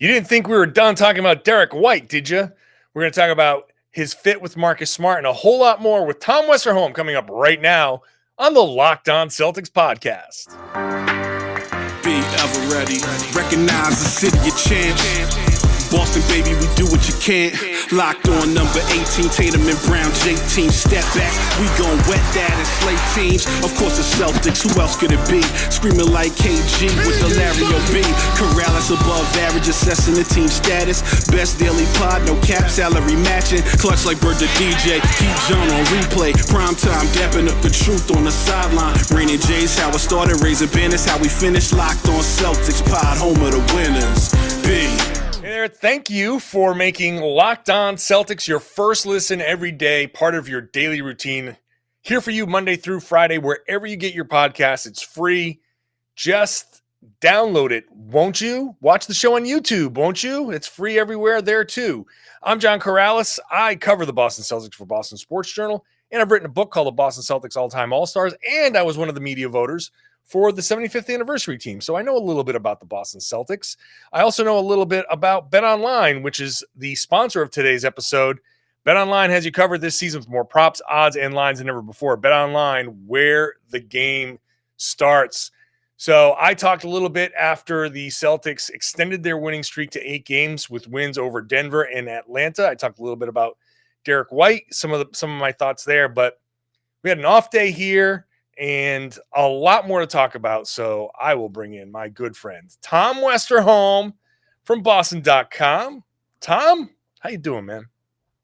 You didn't think we were done talking about Derrick White, did you? We're going to talk about his fit with Marcus Smart and a whole lot more with Tom Westerholm coming up right now on the Locked On Celtics podcast. Be ever ready. Recognize the city of champs. Boston, baby, we do what you can't. Locked on number 18, Tatum and Brown, J-team. Step back, we gon' wet that and slay teams. Of course, the Celtics, who else could it be? Screaming like KG with the Larry O.B. Karalis above average, assessing the team status. Best daily pod, no cap, salary matching. Clutch like Bird the DJ, keep John on replay. Prime time, dapping up the truth on the sideline. Raining J's, how it started, raising banners, how we finished. Locked on Celtics pod, home of the winners. B. Hey there, thank you for making Locked On Celtics your first listen every day, part of your daily routine. Here for you Monday through Friday, wherever you get your podcasts. It's free. Just download it, won't you? Watch the show on YouTube, won't you? It's free everywhere there too. I'm John Karalis. I cover the Boston Celtics for Boston Sports Journal, and I've written a book called The Boston Celtics All-Time All-Stars, and I was one of the media voters for the 75th anniversary team. So I know a little bit about the Boston Celtics. I also know a little bit about BetOnline, which is the sponsor of today's episode. BetOnline has you covered this season with more props, odds, and lines than ever before. BetOnline, where the game starts. So I talked a little bit after the Celtics extended their winning streak to 8 games with wins over Denver and Atlanta. I talked a little bit about Derrick White, some of my thoughts there, but we had an off day here and a lot more to talk about, so I will bring in my good friend, Tom Westerholm from Boston.com. Tom, how you doing, man?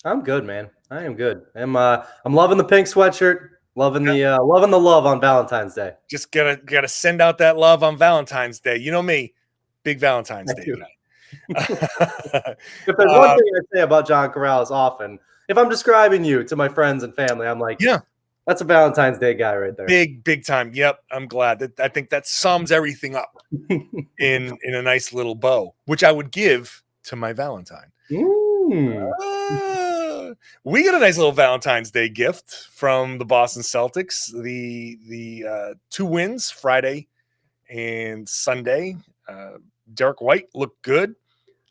I'm good, man. I am good. I'm loving the pink sweatshirt, loving the love on Valentine's Day. Just gotta send out that love on Valentine's Day. You know me, big Valentine's Day guy. If there's one thing I say about John Karalis often, if I'm describing you to my friends and family, I'm like, yeah. That's a Valentine's Day guy right there. Big time. Yep. I'm glad. I think that sums everything up in a nice little bow, which I would give to my Valentine. We got a nice little Valentine's Day gift from the Boston Celtics. The 2 wins Friday and Sunday. Derrick White looked good.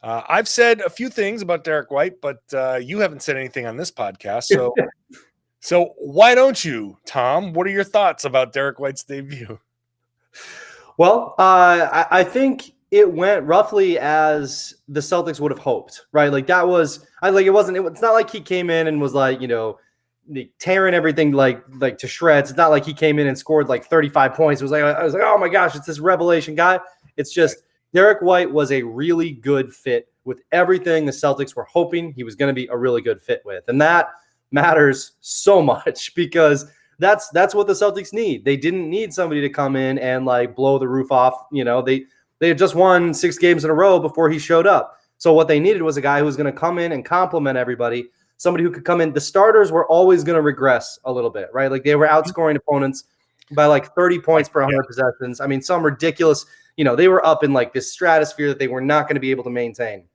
I've said a few things about Derrick White, but you haven't said anything on this podcast. So why don't you, Tom? What are your thoughts about Derrick White's debut? Well, I think it went roughly as the Celtics would have hoped, right? Like that was, it's not like he came in and was like, tearing everything like to shreds. It's not like he came in and scored like 35 points. I was like, oh my gosh, it's this revelation guy. It's just Derrick White was a really good fit with everything the Celtics were hoping he was going to be a really good fit with. And that matters so much because that's what the Celtics need. They didn't need somebody to come in and like blow the roof off. They had just won 6 games in a row before he showed up. So what they needed was a guy who was going to come in and complement everybody, somebody who could come in. The starters were always going to regress a little bit, right? Like they were outscoring opponents by like 30 points per 100 possessions. I mean, some ridiculous, they were up in like this stratosphere that they were not going to be able to maintain.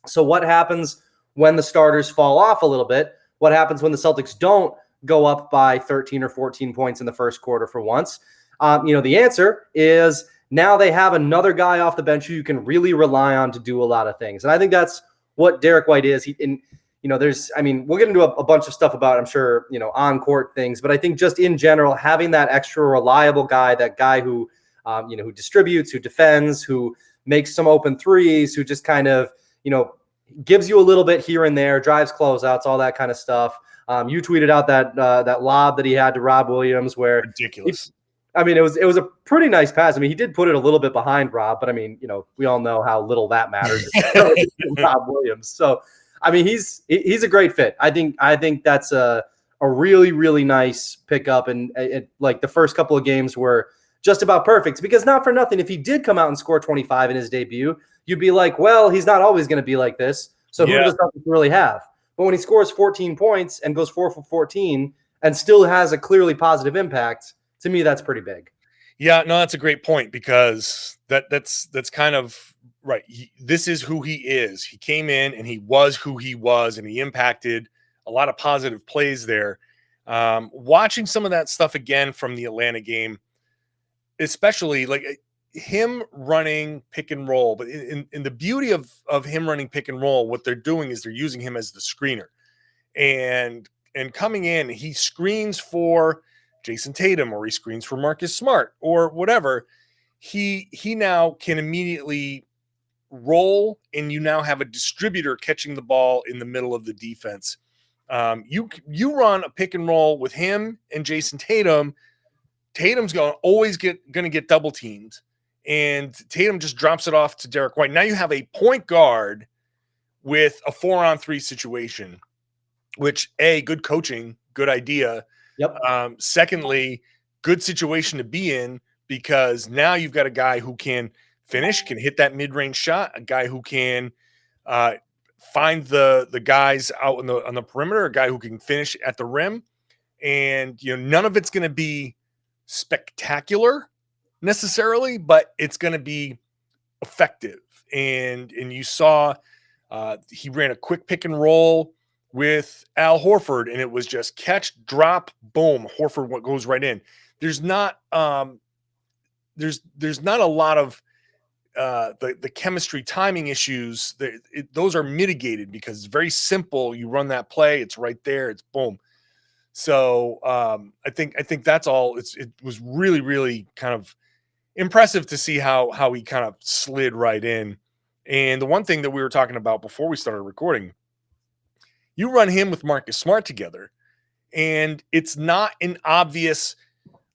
So what happens when the starters fall off a little bit? What happens when the Celtics don't go up by 13 or 14 points in the first quarter for once? The answer is now they have another guy off the bench who you can really rely on to do a lot of things. And I think that's what Derrick White is. We'll get into a bunch of stuff about, I'm sure, on-court things. But I think just in general, having that extra reliable guy, that guy who, who distributes, who defends, who makes some open threes, who just kind of, gives you a little bit here and there, drives closeouts, all that kind of stuff. You tweeted out that lob that he had to Rob Williams, where ridiculous. It was a pretty nice pass. I mean, he did put it a little bit behind Rob, but we all know how little that matters. Rob Williams. So, he's a great fit. I think that's a really, really nice pickup, and like the first couple of games were just about perfect because not for nothing. If he did come out and score 25 in his debut, you'd be like, well, he's not always going to be like this. So who does Celtics really have? But when he scores 14 points and goes 4 for 14 and still has a clearly positive impact, to me, that's pretty big. Yeah, no, that's a great point because that's kind of right. This is who he is. He came in and he was who he was, and he impacted a lot of positive plays there. Watching some of that stuff again from the Atlanta game, especially like him running pick and roll, but in the beauty of him running pick and roll, what they're doing is they're using him as the screener. And coming in, he screens for Jayson Tatum, or he screens for Marcus Smart, or whatever. He now can immediately roll, and you now have a distributor catching the ball in the middle of the defense. You run a pick and roll with him and Jayson Tatum. Tatum's always going to get double teamed, and Tatum just drops it off to Derrick White. Now you have a point guard with a 4-on-3 situation, which good coaching, good idea. Yep. Secondly, good situation to be in, because now you've got a guy who can finish, can hit that mid-range shot, a guy who can find the guys out on the perimeter, a guy who can finish at the rim. And none of it's going to be spectacular necessarily, but it's going to be effective. And you saw he ran a quick pick and roll with Al Horford, and it was just catch, drop, boom. Horford goes right in. There's not there's not a lot of the chemistry timing issues. Those are mitigated because it's very simple. You run that play, it's right there, it's boom. So I think that's all. It was really, really kind of impressive to see how he kind of slid right in. And the one thing that we were talking about before we started recording, you run him with Marcus Smart together, and it's not an obvious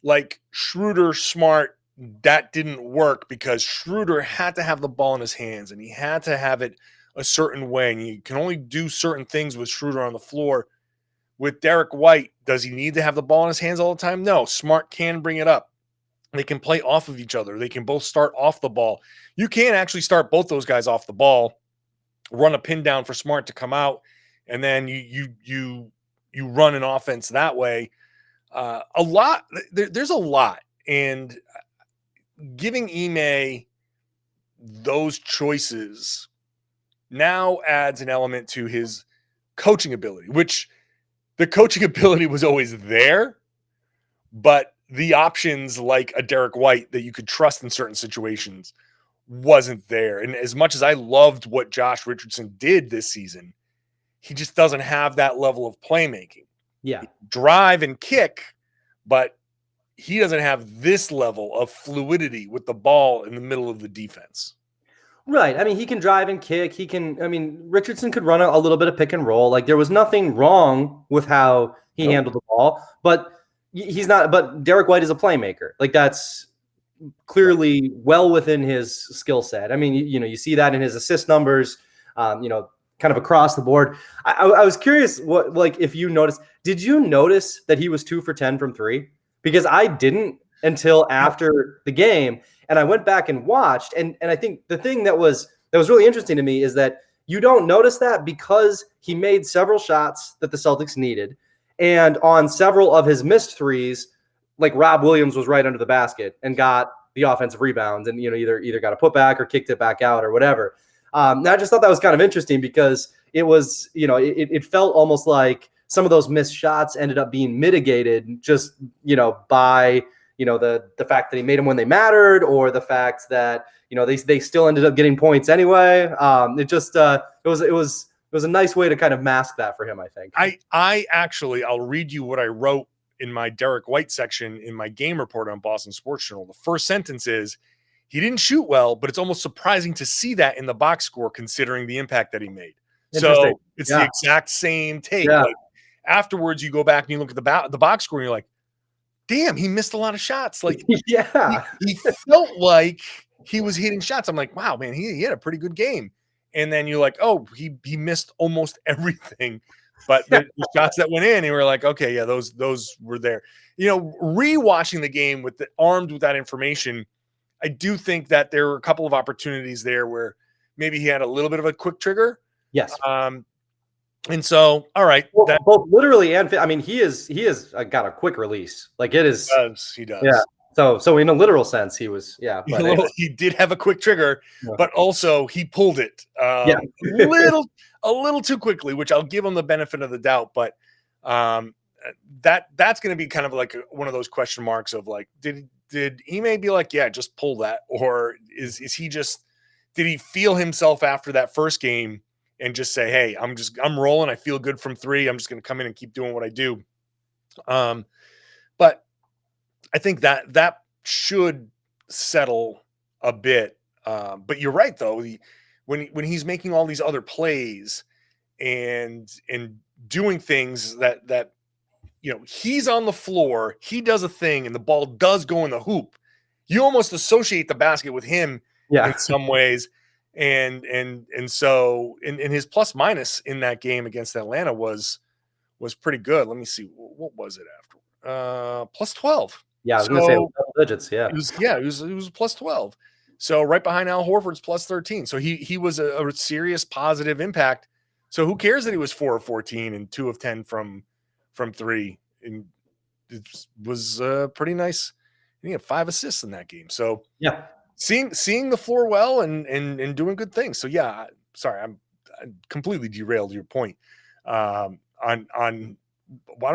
like Schroeder Smart. That didn't work because Schroeder had to have the ball in his hands, and he had to have it a certain way. And you can only do certain things with Schroeder on the floor. With Derrick White, does he need to have the ball in his hands all the time? No. Smart can bring it up. They can play off of each other. They can both start off the ball. You can actually start both those guys off the ball, run a pin down for Smart to come out, and then you run an offense that way. There's a lot, and giving Ime those choices now adds an element to his coaching ability, which the coaching ability was always there, but the options like a Derrick White that you could trust in certain situations wasn't there. And as much as I loved what Josh Richardson did this season, he just doesn't have that level of playmaking. Yeah. Drive and kick, but he doesn't have this level of fluidity with the ball in the middle of the defense. Right. I mean, he can drive and kick. Richardson could run a little bit of pick and roll. Like, there was nothing wrong with how he handled the ball, but but Derrick White is a playmaker. Like, that's clearly well within his skill set. I mean, you see that in his assist numbers, kind of across the board. I was curious if you noticed, did you notice that he was 2 for 10 from 3? Because I didn't until after the game. And I went back and watched, and I think the thing that was really interesting to me is that you don't notice that because he made several shots that the Celtics needed, and on several of his missed threes, like Rob Williams was right under the basket and got the offensive rebounds, and either got a putback or kicked it back out or whatever. And I just thought that was kind of interesting because it was it felt almost like some of those missed shots ended up being mitigated just by the fact that he made them when they mattered, or the fact that they still ended up getting points anyway. It was a nice way to kind of mask that for him, I think. I'll read you what I wrote in my Derrick White section in my game report on Boston Sports Journal. The first sentence is, he didn't shoot well, but it's almost surprising to see that in the box score considering the impact that he made. So it's the exact same take. Yeah. Like, afterwards, you go back and you look at the box score and you're like, damn, he missed a lot of shots. Like, yeah, he felt like he was hitting shots. I'm like, wow, man, he had a pretty good game. And then you're like, oh, he missed almost everything. But the shots that went in, and we're like, okay, yeah, those were there. Rewatching the game armed with that information, I do think that there were a couple of opportunities there where maybe he had a little bit of a quick trigger. Yes. And so, all right, both literally and he is got a quick release. Like, it is. He does. Yeah. So in a literal sense, he was. Yeah. But he did have a quick trigger, but also he pulled it a little too quickly, which I'll give him the benefit of the doubt. But that's going to be kind of like one of those question marks of like, did Ime be like, yeah, just pull that, or is he just, did he feel himself after that first game and just say, hey, I'm rolling, I feel good from three, I'm just going to come in and keep doing what I do. But I think that should settle a bit. But you're right though, when he's making all these other plays and doing things that he's on the floor, he does a thing, and the ball does go in the hoop. You almost associate the basket with him in some ways. And so in his plus minus in that game against Atlanta was pretty good. Let me see. What was it after? Plus 12. Yeah, I was going to say double digits. Yeah. It was plus 12. So right behind Al Horford's plus 13. So he was a serious positive impact. So who cares that he was 4 of 14 and 2 of 10 from three? And it was pretty nice. He had 5 assists in that game. So yeah, seeing the floor well and doing good things. So yeah, sorry, I completely derailed your point. On I don't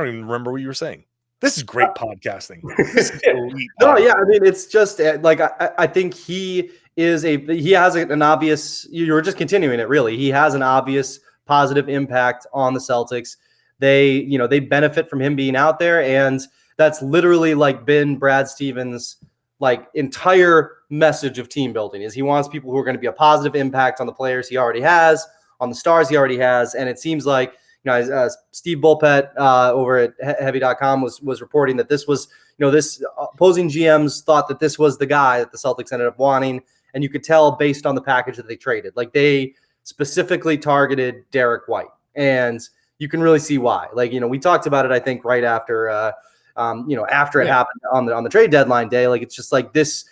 even remember what you were saying. This is great podcasting. This is elite no, yeah, I mean, it's just like I think he has an obvious. You were just continuing it, really. He has an obvious positive impact on the Celtics. They benefit from him being out there, and that's literally like been Brad Stevens' like entire message of team building is he wants people who are going to be a positive impact on the players he already has, on the stars he already has, and it seems like. Steve Bulpett over at Heavy.com was reporting that this was, this opposing GMs thought that this was the guy that the Celtics ended up wanting. And you could tell based on the package that they traded. Like they specifically targeted Derrick White. And you can really see why. Like, we talked about it, I think, right after, after it happened on the trade deadline day. Like, it's just like this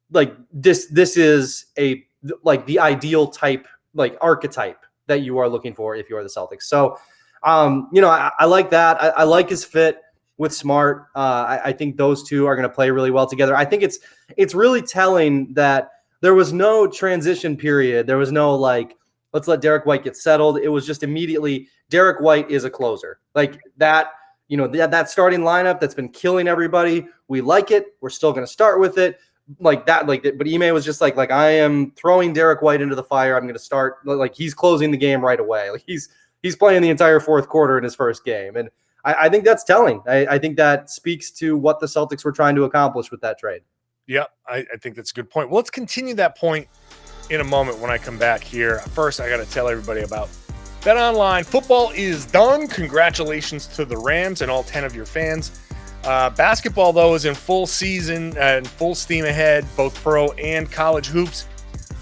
is the ideal type, like archetype that you are looking for if you are the Celtics. So, I like that. I like his fit with Smart. I think those two are going to play really well together. I think it's really telling that there was no transition period. There was no like, let's let Derrick White get settled. It was just immediately Derrick White is a closer. Like that, that starting lineup that's been killing everybody. We like it. We're still going to start with it. Like that, but Ime was just like I am throwing Derrick White into the fire. I'm going to start like he's closing the game right away. Like he's playing the entire fourth quarter in his first game. And I think that's telling. I think that speaks to what the Celtics were trying to accomplish with that trade. Yeah, I think that's a good point. Well, let's continue that point in a moment when I come back here. First, I got to tell everybody about BetOnline. Football is done. Congratulations to the Rams and all 10 of your fans. Basketball, though, is in full season and full steam ahead, both pro and college hoops.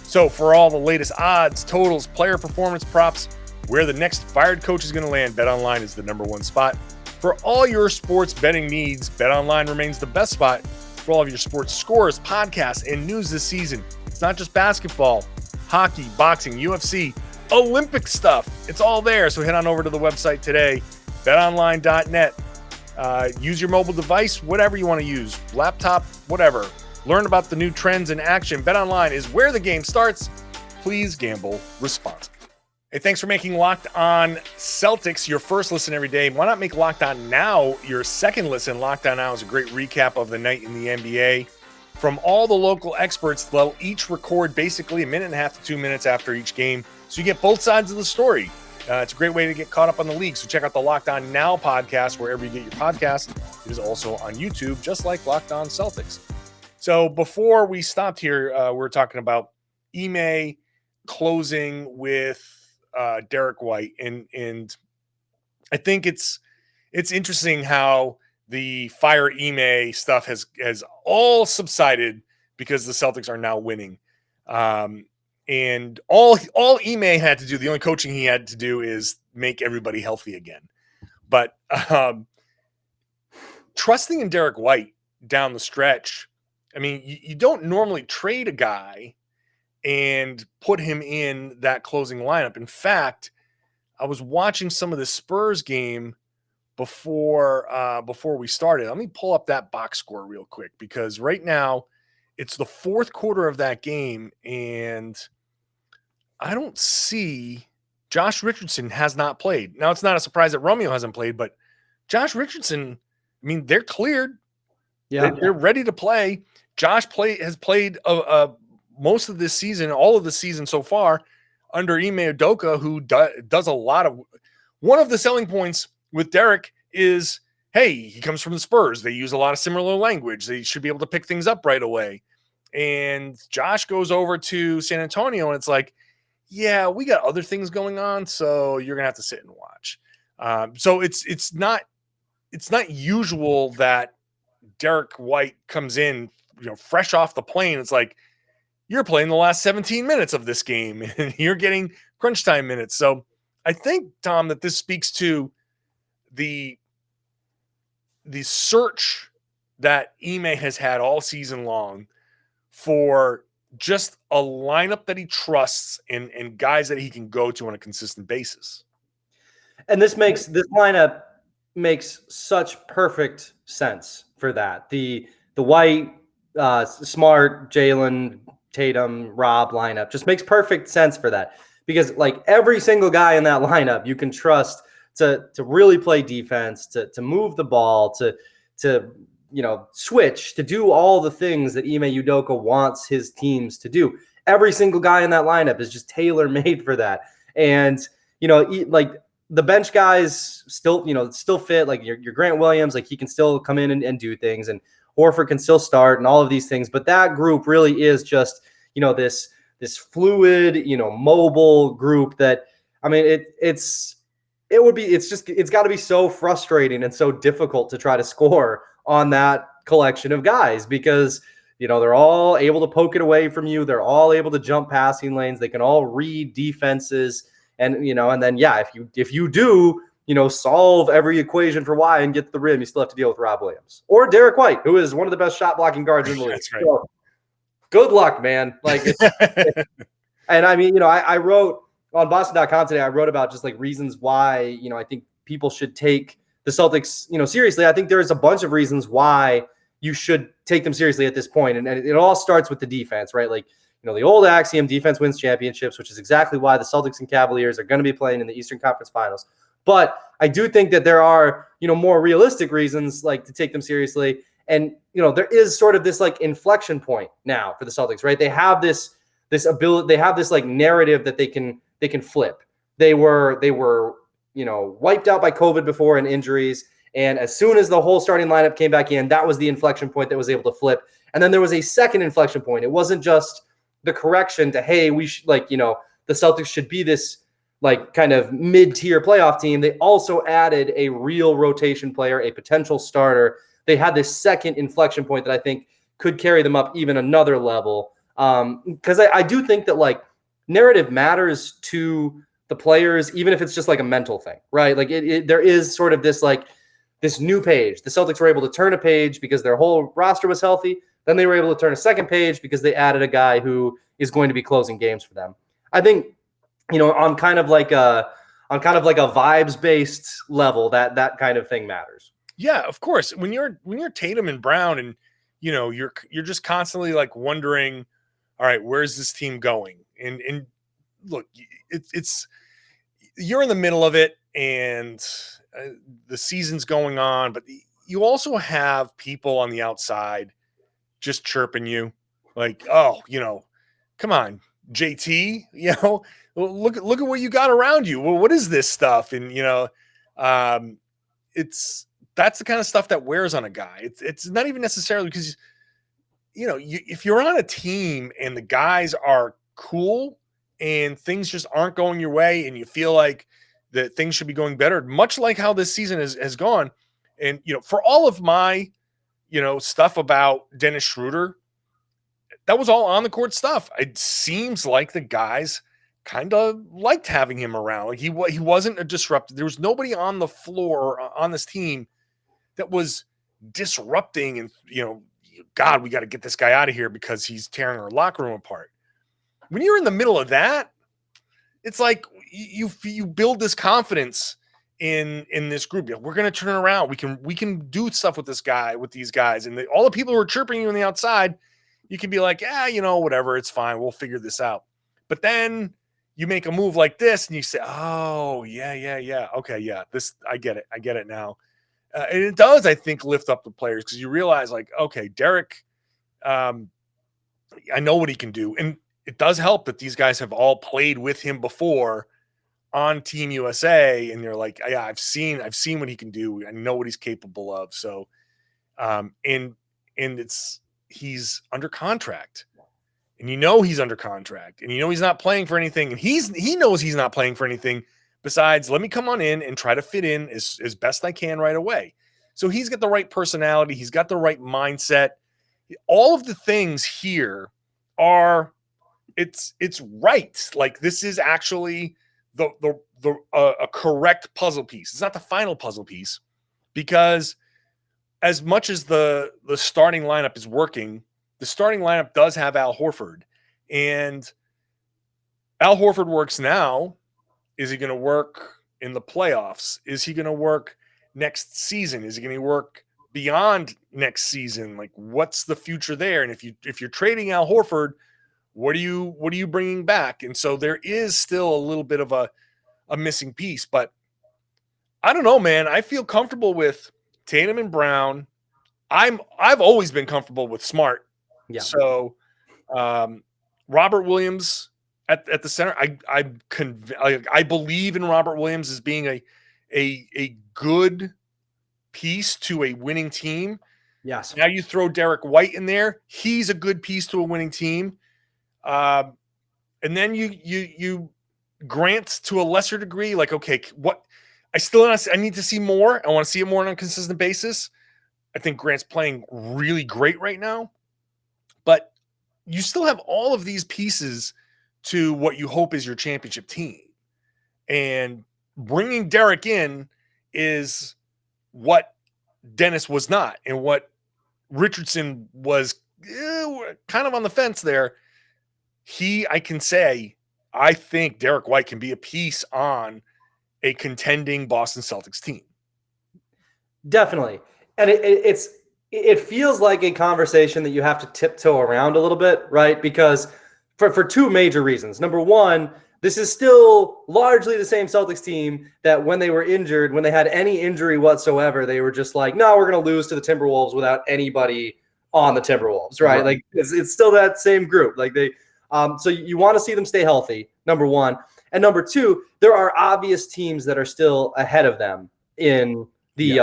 So for all the latest odds, totals, player performance props, where the next fired coach is going to land, BetOnline is the #1 spot. For all your sports betting needs, BetOnline remains the best spot for all of your sports scores, podcasts, and news this season. It's not just basketball, hockey, boxing, UFC, Olympic stuff. It's all there. So head on over to the website today, betonline.net. Use your mobile device, whatever you want to use, laptop, whatever. Learn about the new trends in action. BetOnline is where the game starts. Please gamble responsibly. Hey, thanks for making Locked On Celtics your first listen every day. Why not make Locked On Now your second listen? Locked On Now is a great recap of the night in the NBA. From all the local experts, they'll each record basically 1.5 to 2 minutes after each game, so you get both sides of the story. It's a great way to get caught up on the league. So check out the Locked On Now podcast wherever you get your podcast. It is also on YouTube, just like Locked On Celtics. So before we stopped here, we were talking about Ime closing with Derrick White, and I think it's interesting how the fire Ime stuff has all subsided because the Celtics are now winning. And all Ime had to do, the only coaching he had to do is make everybody healthy again. But trusting in Derrick White down the stretch, I mean, you don't normally trade a guy and put him in that closing lineup. In fact, I was watching some of the Spurs game before we started. Let me pull up that box score real quick, because right now it's the fourth quarter of that game, and I don't see Josh Richardson has not played. Now, it's not a surprise that Romeo hasn't played, but Josh Richardson, I mean, they're cleared. Yeah. They're ready to play. Josh has played most of this season, all of the season so far, under Ime Udoka, who does a lot of. One of the selling points with Derrick is, hey, he comes from the Spurs. They use a lot of similar language. They should be able to pick things up right away. And Josh goes over to San Antonio, and it's like, yeah, we got other things going on, so you're gonna have to sit and watch. So it's not usual that Derrick White comes in, fresh off the plane. It's like, you're playing the last 17 minutes of this game and you're getting crunch time minutes. So I think, Tom, that this speaks to the search that Ime has had all season long for just a lineup that he trusts and guys that he can go to on a consistent basis. And this lineup makes such perfect sense for that. The White, Smart, Jaylen, Tatum, Rob lineup just makes perfect sense for that, because like every single guy in that lineup you can trust to really play defense, to move the ball, to switch, to do all the things that Ime Udoka wants his teams to do. Every single guy in that lineup is just tailor made for that. And like the bench guys still fit, like your Grant Williams, like he can still come in and do things, and Horford can still start and all of these things. But that group really is just, this fluid, mobile group that, I mean, it's got to be so frustrating and so difficult to try to score on that collection of guys, because, they're all able to poke it away from you. They're all able to jump passing lanes. They can all read defenses. And, and then, yeah, if you do, solve every equation for why and get to the rim, you still have to deal with Rob Williams or Derrick White, who is one of the best shot blocking guards in the league. That's right. So, good luck, man. Like, and I mean, I wrote on Boston.com today, I wrote about just like reasons why, I think people should take the Celtics, seriously. I think there's a bunch of reasons why you should take them seriously at this point. And it all starts with the defense, right? Like, the old axiom, defense wins championships, which is exactly why the Celtics and Cavaliers are going to be playing in the Eastern Conference Finals. But I do think that there are, more realistic reasons like to take them seriously. And, there is sort of this like inflection point now for the Celtics, right? They have this ability, they have this like narrative that they can flip. They were, wiped out by COVID before and injuries. And as soon as the whole starting lineup came back in, that was the inflection point that was able to flip. And then there was a second inflection point. It wasn't just the correction to, hey, we should, the Celtics should be this like kind of mid-tier playoff team. They also added a real rotation player, a potential starter. They had this second inflection point that I think could carry them up even another level. Because I do think that like narrative matters to the players, even if it's just like a mental thing, right? Like there is sort of this like this new page. The Celtics were able to turn a page because their whole roster was healthy. Then they were able to turn a second page because they added a guy who is going to be closing games for them. I think, on kind of like a vibes-based level, that kind of thing matters. Yeah, of course. When you're Tatum and Brown, and you're just constantly like wondering, all right, where's this team going? And look, it's you're in the middle of it, and the season's going on, but you also have people on the outside just chirping you like, oh, come on, JT, look at what you got around you. Well, what is this stuff? And, that's the kind of stuff that wears on a guy. It's not even necessarily because, if you're on a team and the guys are cool and things just aren't going your way and you feel like that things should be going better, much like how this season has gone. And, for all of my, stuff about Dennis Schroeder, that was all on the court stuff. It seems like the guys kind of liked having him around. Like he wasn't a disruptor. There was nobody on the floor or on this team that was disrupting and, God, we got to get this guy out of here because he's tearing our locker room apart. When you're in the middle of that, it's like you build this confidence in this group. We're going to turn it around. We can do stuff with these guys. And all the people who are chirping you on the outside, you can be like, whatever, it's fine. We'll figure this out. But then you make a move like this and you say, oh, yeah. Okay, yeah, this, I get it now. And it does, I think, lift up the players because you realize, like, okay, Derrick, I know what he can do. And it does help that these guys have all played with him before on Team USA. And you're like, yeah, I've seen what he can do. I know what he's capable of. So, and he's under contract. And he's under contract, and he's not playing for anything, and he knows he's not playing for anything besides let me come on in and try to fit in as best I can right away. So he's got the right personality, he's got the right mindset. All of the things here are it's right. Like, this is actually a correct puzzle piece. It's not the final puzzle piece, because as much as the starting lineup is working, the starting lineup does have Al Horford, and Al Horford works now. Is he going to work in the playoffs? Is he going to work next season? Is he going to work beyond next season? Like, what's the future there? And if you're trading Al Horford, what are you bringing back? And so there is still a little bit of a missing piece, but I don't know, man. I feel comfortable with Tatum and Brown. I've always been comfortable with Smart. Yeah. So, Robert Williams at the center, I believe in Robert Williams as being a good piece to a winning team. Yes. Now you throw Derrick White in there; he's a good piece to a winning team. And then you Grant to a lesser degree. Like, okay, what I need to see more. I want to see it more on a consistent basis. I think Grant's playing really great right now. But you still have all of these pieces to what you hope is your championship team. And bringing Derrick in is what Dennis was not, and what Richardson was kind of on the fence there. I think Derrick White can be a piece on a contending Boston Celtics team. Definitely. And it feels like a conversation that you have to tiptoe around a little bit, right? Because for two major reasons. Number one, this is still largely the same Celtics team that when they were injured, when they had any injury whatsoever, they were just like, no, we're going to lose to the Timberwolves without anybody on the Timberwolves, right? Like, it's still that same group. Like, so you want to see them stay healthy, number one. And number two, there are obvious teams that are still ahead of them in the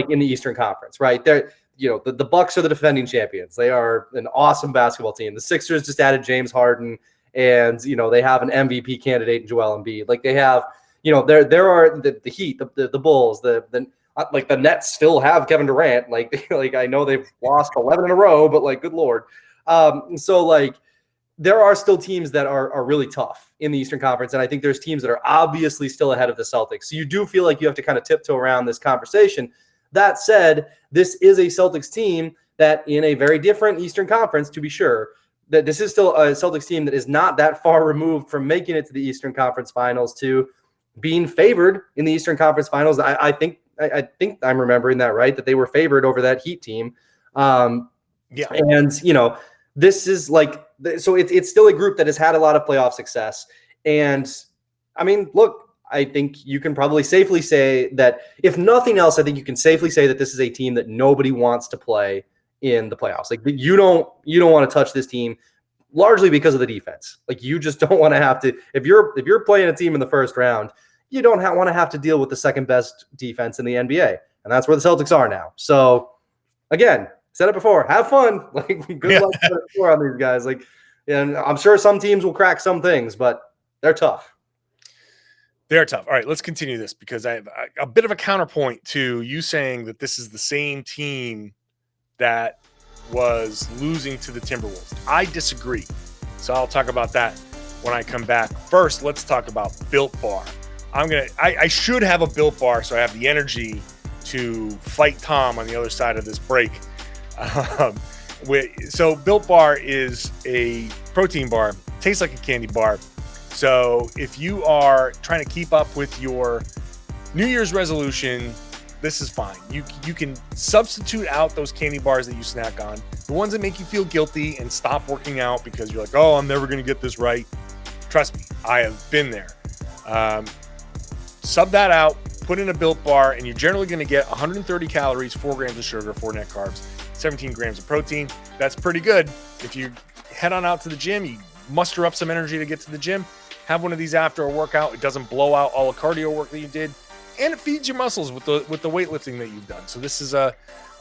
in the Eastern Conference, right? They're, the Bucks are the defending champions. They are an awesome basketball team. The Sixers just added James Harden, and they have an MVP candidate in Joel Embiid. Like, they have, there are the Heat, the Bulls, the Nets still have Kevin Durant. Like I know they've lost 11 in a row, but like, good Lord. So like, there are still teams that are really tough in the Eastern Conference, and I think there's teams that are obviously still ahead of the Celtics. So you do feel like you have to kind of tiptoe around this conversation. That said, this is a Celtics team that, in a very different Eastern Conference, to be sure, that this is still a Celtics team that is not that far removed from making it to the Eastern Conference Finals to being favored in the Eastern Conference Finals. I think I'm remembering that right, that they were favored over that Heat team. And this is like, so it's still a group that has had a lot of playoff success. And I mean, look, I think you can probably safely say that, if nothing else, I think you can safely say that this is a team that nobody wants to play in the playoffs. Like, you don't want to touch this team, largely because of the defense. Like, you just don't want to have to, if you're playing a team in the first round, you don't want to have to deal with the second best defense in the NBA. And that's where the Celtics are now. So again, said it before, have fun. Like, good luck on these guys. Like, and I'm sure some teams will crack some things, but they're tough. They're tough. All right, let's continue this, because I have a bit of a counterpoint to you saying that this is the same team that was losing to the Timberwolves. I disagree. So I'll talk about that when I come back. First, let's talk about Built Bar. I should have a Built Bar, so I have the energy to fight Tom on the other side of this break. So Built Bar is a protein bar. Tastes like a candy bar. So if you are trying to keep up with your New Year's resolution, this is fine. You can substitute out those candy bars that you snack on, the ones that make you feel guilty and stop working out because you're like, oh, I'm never going to get this right. Trust me, I have been there. Sub that out put in a Built Bar, and you're generally going to get 130 calories, 4 grams of sugar, 4 net carbs, 17 grams of protein. That's pretty good. If you head on out to the gym, you muster up some energy to get to the gym, have one of these after a workout. It doesn't blow out all the cardio work that you did, and it feeds your muscles with the weightlifting that you've done. So this is a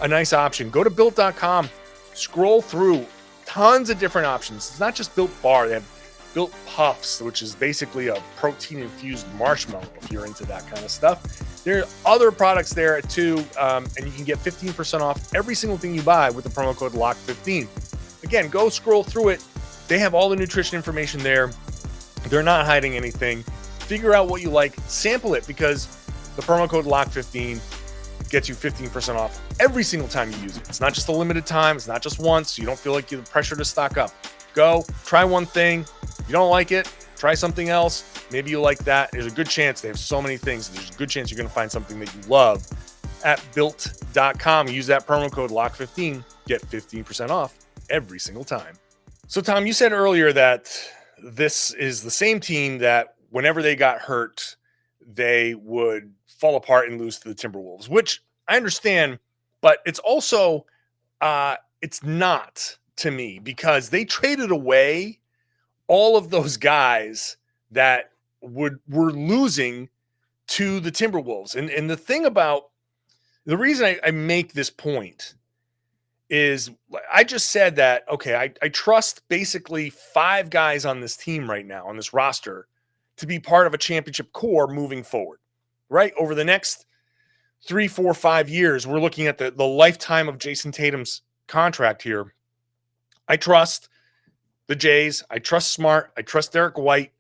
nice option. Go to Built.com, scroll through tons of different options. It's not just Built Bar. They have Built Puffs, which is basically a protein-infused marshmallow if you're into that kind of stuff. There are other products there too, and you can get 15% off every single thing you buy with the promo code LOCK15. Again, go scroll through it. They have all the nutrition information there. They're not hiding anything. Figure out what you like. Sample it, because the promo code LOCK15 gets you 15% off every single time you use it. It's not just a limited time. It's not just once. So you don't feel like you have the pressure to stock up. Go, try one thing. If you don't like it, try something else. Maybe you like that. There's a good chance. They have so many things. There's a good chance you're going to find something that you love at Built.com. Use that promo code LOCK15. Get 15% off every single time. So, Tom, you said earlier that this is the same team that whenever they got hurt, they would fall apart and lose to the Timberwolves, which I understand, but it's also, it's not to me, because they traded away all of those guys that were losing to the Timberwolves. And the thing about the reason I make this point is I just said that, okay, I trust basically 5 guys on this team right now, on this roster, to be part of a championship core moving forward, right? Over the next 3, 4, 5 years, we're looking at the lifetime of Jayson Tatum's contract here. I trust the Jays. I trust Smart. I trust Derrick White.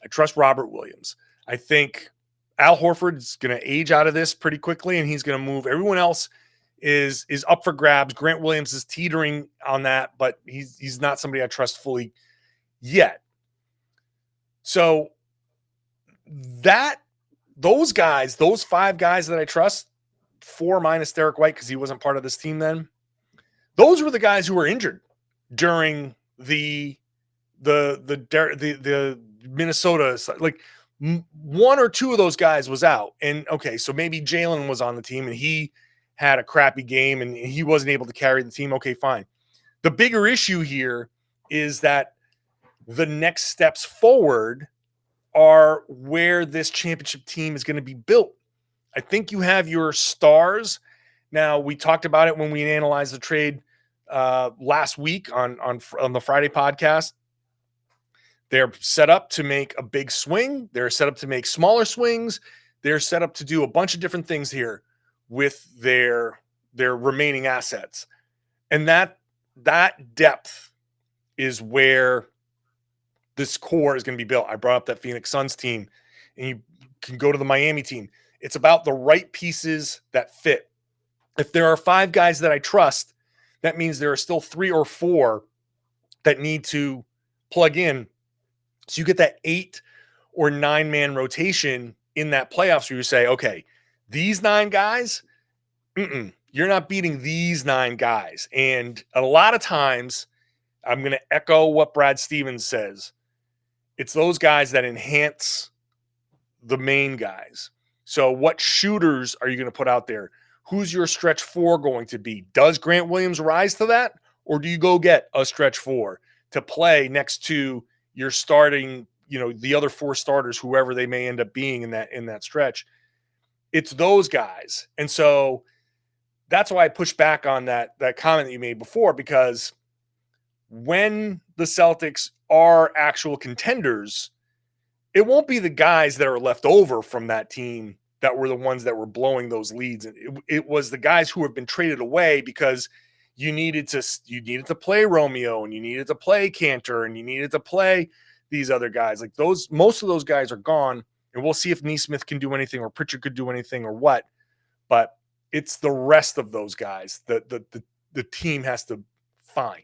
I trust Robert Williams. I think Al Horford is going to age out of this pretty quickly, and he's going to move. Everyone else is up for grabs. Grant Williams is teetering on that, but he's not somebody I trust fully yet. So those guys, those 5 guys that I trust, 4 minus Derrick White because he wasn't part of this team then, those were the guys who were injured during the Minnesota, like 1 or 2 of those guys was out. And okay, so maybe Jaylen was on the team and he had a crappy game and he wasn't able to carry the team. Okay, fine. The bigger issue here is that the next steps forward are where this championship team is going to be built. I think you have your stars. Now, we talked about it when we analyzed the trade last week on the Friday podcast. They're set up to make a big swing. They're set up to make smaller swings. They're set up to do a bunch of different things here with their remaining assets. And that depth is where this core is going to be built. I brought up that Phoenix Suns team, and you can go to the Miami team. It's about the right pieces that fit. If there are 5 guys that I trust, that means there are still 3 or 4 that need to plug in. So you get that 8 or 9 man rotation in that playoffs where you say, okay, these 9 guys, you're not beating these 9 guys. And a lot of times, I'm going to echo what Brad Stevens says. It's those guys that enhance the main guys. So what shooters are you going to put out there? Who's your stretch 4 going to be? Does Grant Williams rise to that? Or do you go get a stretch 4 to play next to your starting, the other 4 starters, whoever they may end up being in that stretch? It's those guys. And so that's why I pushed back on that comment that you made before, because when the Celtics are actual contenders, it won't be the guys that are left over from that team that were the ones that were blowing those leads. It was the guys who have been traded away because you needed to play Romeo, and you needed to play Cantor, and you needed to play these other guys. Like most of those guys are gone, and we'll see if Nesmith can do anything or Pritchard could do anything or what. But it's the rest of those guys that the team has to find.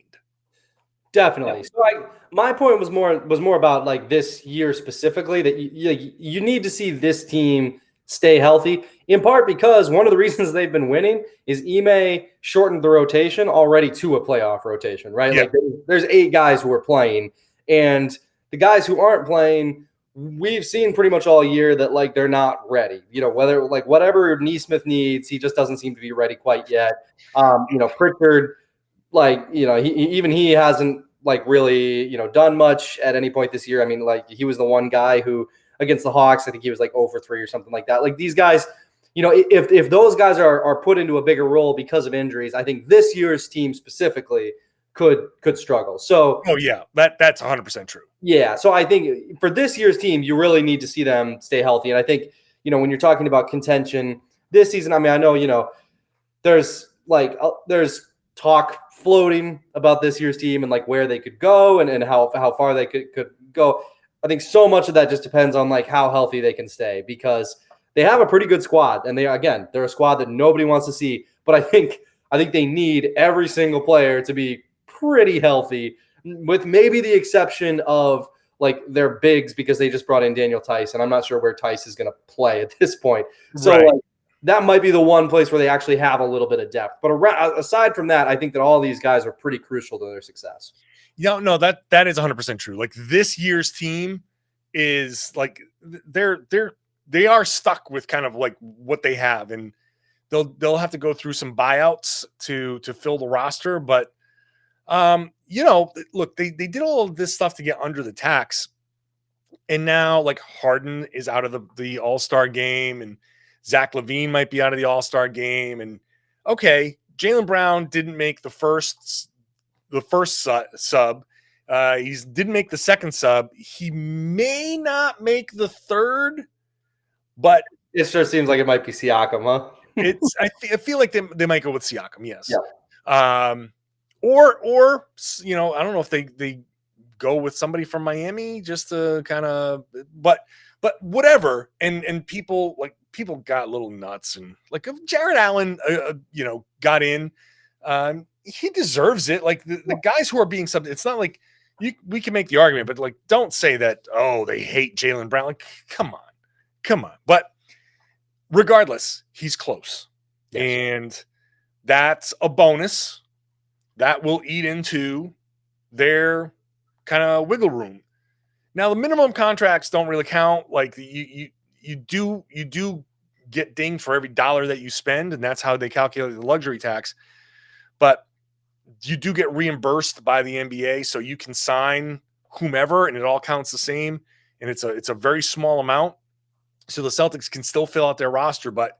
Definitely. So my point was more about like this year specifically, that you need to see this team stay healthy, in part because one of the reasons they've been winning is Ime shortened the rotation already to a playoff rotation, right? Yeah. Like there's 8 guys who are playing, and the guys who aren't playing we've seen pretty much all year that like they're not ready. Whether like whatever Neesmith needs, he just doesn't seem to be ready quite yet. Pritchard, like he hasn't like really done much at any point this year. I mean, like he was the one guy who against the Hawks, I think he was like 0 for 3 or something like that. Like these guys, if those guys are put into a bigger role because of injuries, I think this year's team specifically could struggle. So yeah, that's 100% true. Yeah, so I think for this year's team, you really need to see them stay healthy. And I think when you're talking about contention this season, I mean, I know there's talk floating about this year's team and like where they could go and how far they could go. I think so much of that just depends on like how healthy they can stay, because they have a pretty good squad, and they're a squad that nobody wants to see. But I think they need every single player to be pretty healthy, with maybe the exception of like their bigs, because they just brought in Daniel Tice, and I'm not sure where Tice is going to play at this point. So right. Like, that might be the one place where they actually have a little bit of depth. But aside from that, I think that all these guys are pretty crucial to their success. No, that is 100% true. Like this year's team is like they are stuck with kind of like what they have, and they'll have to go through some buyouts to fill the roster. But look, they did all of this stuff to get under the tax, and now like Harden is out of the All-Star game, and Zach LaVine might be out of the All-Star game, and okay, Jaylen Brown didn't make the first sub. He didn't make the second sub. He may not make the third, but it sure seems like it might be Siakam, huh? I feel like they might go with Siakam. Yes. Yeah. Or I don't know if they go with somebody from Miami just to kind of, but whatever. And people got a little nuts, and like if Jared Allen, got in, he deserves it. Like the guys who are being subbed, it's not like we can make the argument, but like, don't say that, oh, they hate Jaylen Brown. Like, come on. But regardless, he's close. Yes. And that's a bonus that will eat into their kind of wiggle room. Now, the minimum contracts don't really count. Like you do get dinged for every dollar that you spend, and that's how they calculate the luxury tax. But you do get reimbursed by the NBA, so you can sign whomever, and it all counts the same. And it's a very small amount, so the Celtics can still fill out their roster, but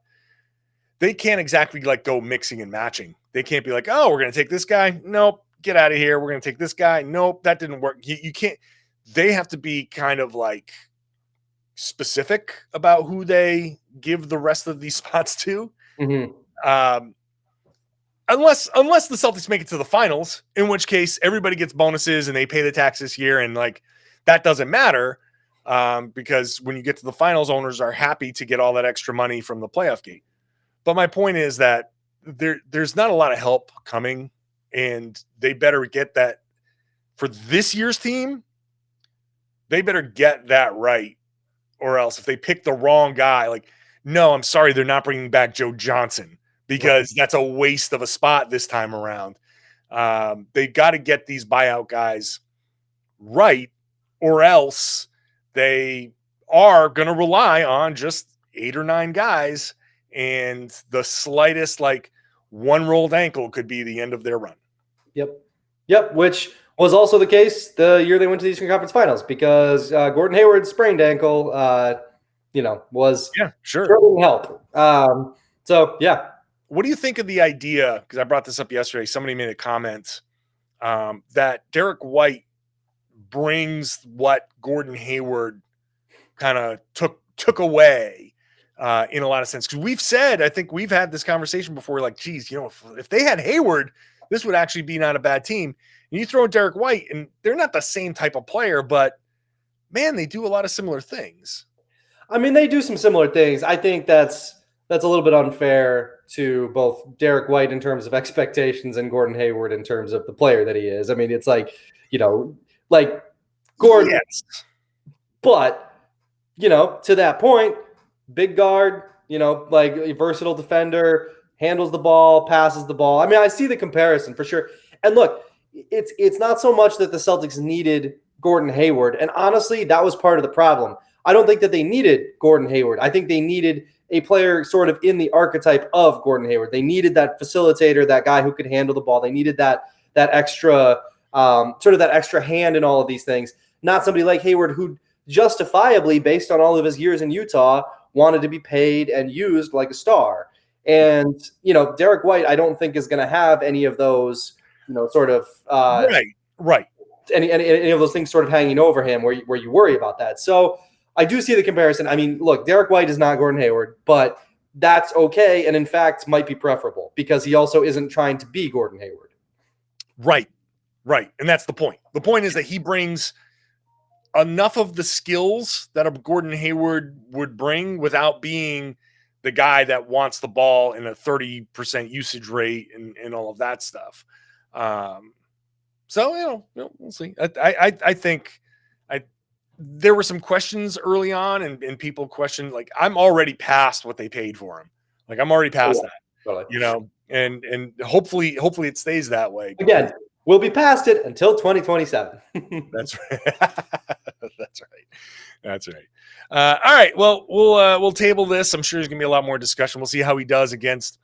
they can't exactly like go mixing and matching. They can't be like, oh, we're going to take this guy. Nope, get out of here. We're going to take this guy. Nope, that didn't work. You can't. They have to be kind of like specific about who they give the rest of these spots to. Mm-hmm. Unless the Celtics make it to the finals, in which case everybody gets bonuses and they pay the tax this year, and like that doesn't matter because when you get to the finals, owners are happy to get all that extra money from the playoff gate. But my point is that there's not a lot of help coming, and they better get that for this year's team. They better get that right, or else if they pick the wrong guy, like, no, I'm sorry, they're not bringing back Joe Johnson, because that's a waste of a spot this time around. They got to get these buyout guys right, or else they are going to rely on just 8 or 9 guys, and the slightest like one rolled ankle could be the end of their run. Yep. Which was also the case the year they went to the Eastern Conference Finals, because Gordon Hayward's sprained ankle, was didn't help. So yeah. What do you think of the idea? Because I brought this up yesterday. Somebody made a comment that Derrick White brings what Gordon Hayward kind of took away in a lot of sense. Because we've said, I think we've had this conversation before, like, geez, if they had Hayward, this would actually be not a bad team. And you throw in Derrick White, and they're not the same type of player, but man, they do a lot of similar things. I mean, they do some similar things. I think that's a little bit unfair to both Derrick White in terms of expectations and Gordon Hayward in terms of the player that he is. I mean, it's like, like Gordon, yes. But, to that point, big guard, like a versatile defender, handles the ball, passes the ball. I mean, I see the comparison for sure. And look, it's not so much that the Celtics needed Gordon Hayward. And honestly, that was part of the problem. I don't think that they needed Gordon Hayward. I think they needed a player sort of in the archetype of Gordon Hayward. They needed that facilitator, that guy who could handle the ball. They needed that extra sort of that extra hand in all of these things. Not somebody like Hayward who justifiably, based on all of his years in Utah, wanted to be paid and used like a star. And, Derrick White, I don't think is going to have any of those, sort of right. Any of those things sort of hanging over him where you worry about that. So I do see the comparison. I mean, look, Derrick White is not Gordon Hayward, but that's okay. And in fact, might be preferable because he also isn't trying to be Gordon Hayward. Right. And that's the point. The point is that he brings enough of the skills that a Gordon Hayward would bring without being the guy that wants the ball in a 30% usage rate and all of that stuff. So, we'll see. I think there were some questions early on and people questioned, like, I'm already past what they paid for him. Like, I'm already past that, Totally. and hopefully it stays that way. Again, we'll be past it until 2027. That's right. That's right. All right. Well, we'll table this. I'm sure there's gonna be a lot more discussion. We'll see how he does against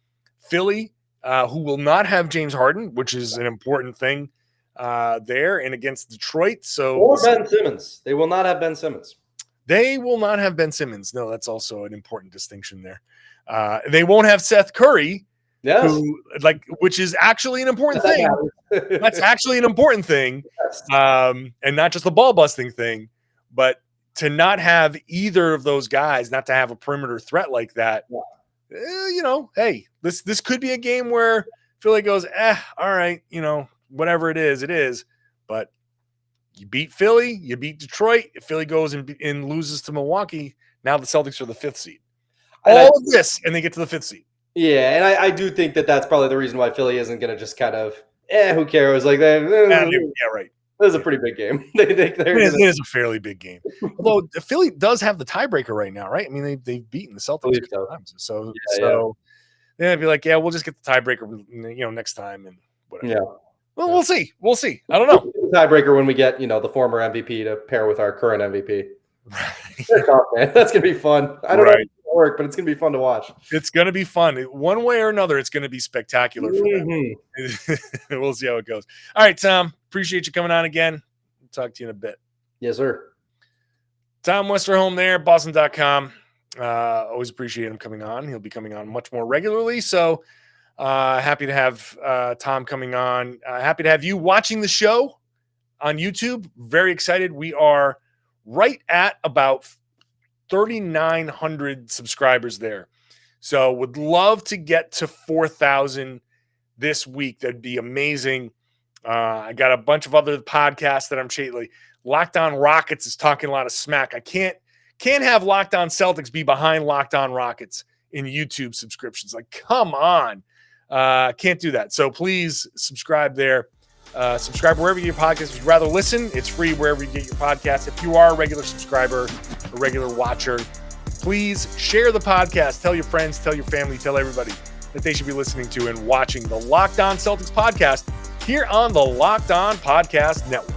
Philly, who will not have James Harden, which is an important thing there, and against Detroit. Or Ben Simmons. They will not have Ben Simmons. They will not have Ben Simmons. No, that's also an important distinction there. They won't have Seth Curry. Yes. Which is actually an important thing. That's actually an important thing. Yes. And not just the ball busting thing, but to not have either of those guys, not to have a perimeter threat like that. Yeah. Hey, this could be a game where Philly goes, all right, whatever it is. But you beat Philly, you beat Detroit. If Philly goes and loses to Milwaukee, now the Celtics are the 5th seed. All of this, and they get to the 5th seed. Yeah, and I do think that that's probably the reason why Philly isn't going to just kind of, who cares? Like, yeah, right. This is a pretty big game. It is a fairly big game. Although Philly does have the tiebreaker right now, right? I mean, they've beaten the Celtics a couple times. So they'd be like, yeah, we'll just get the tiebreaker, next time and whatever. Yeah. Well, we'll see. I don't know. Tiebreaker when we get, the former MVP to pair with our current MVP. Right. That's going to be fun. I don't know if it's going to work, but it's going to be fun to watch. It's going to be fun. One way or another, it's going to be spectacular for them. We'll see how it goes. All right, Tom. Appreciate you coming on again. Talk to you in a bit. Yes, sir. Tom Westerholm there, Boston.com. Always appreciate him coming on. He'll be coming on much more regularly. So happy to have Tom coming on. Happy to have you watching the show on YouTube. Very excited. We are right at about 3,900 subscribers there. So would love to get to 4,000 this week. That'd be amazing. I got a bunch of other podcasts that I'm chasing. Locked On Rockets is talking a lot of smack. I can't have Locked On Celtics be behind Locked On Rockets in YouTube subscriptions. Like, come on. Can't do that. So please subscribe there. Subscribe wherever you get your podcasts. If you'd rather listen, it's free wherever you get your podcasts. If you are a regular subscriber, a regular watcher, please share the podcast. Tell your friends, tell your family, tell everybody that they should be listening to and watching the Locked On Celtics podcast here on the Locked On Podcast Network.